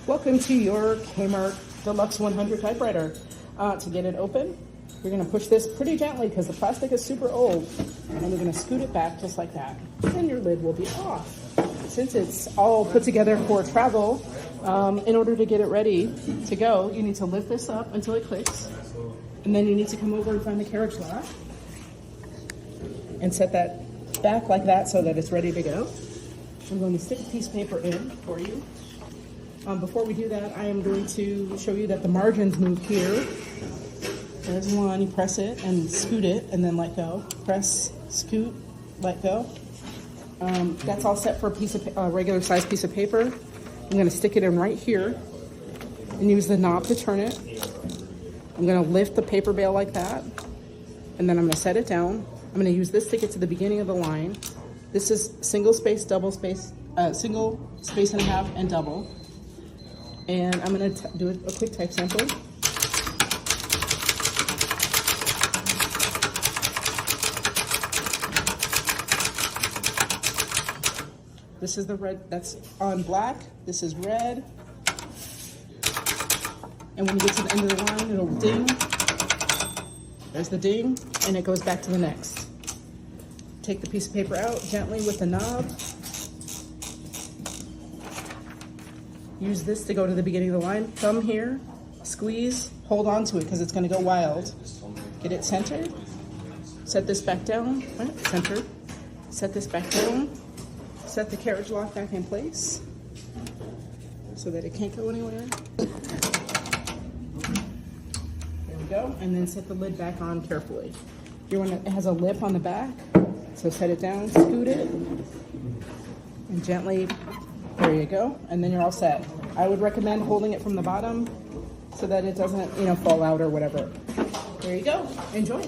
Welcome to your Kmart Deluxe 100 typewriter. To get it open, we're going to push this pretty gently because the plastic is super old, and we're going to scoot it back just like that. And your lid will be off. Since it's all put together for travel, in order to get it ready to go, you need to lift this up until it clicks, and then you need to come over and find the carriage lock and set that back like that so that it's ready to go. I'm going to stick a piece of paper in for you. Before we do that, I am going to show you that the margins move here. There's one, you press it and scoot it and then let go. Press, scoot, let go. That's all set for a piece of regular size piece of paper. I'm going to stick it in right here and use the knob to turn it. I'm going to lift the paper bale like that, and then I'm going to set it down. I'm going to use this to get to the beginning of the line. This is single space, double space, single space and a half, and double. And I'm going to do a quick type sample. This is the red, that's on black. This is red. And when you get to the end of the line, it'll ding. There's the ding, and it goes back to the next. Take the piece of paper out gently with the knob. Use this to go to the beginning of the line. Thumb here, squeeze, hold on to it because it's going to go wild. Get it centered. Set this back down. Right, centered. Set this back down. Set the carriage lock back in place so that it can't go anywhere. There we go. And then set the lid back on carefully. It has a lip on the back, so set it down, scoot it, and gently. There you go, and then you're all set. I would recommend holding it from the bottom so that it doesn't, fall out or whatever. There you go. Enjoy.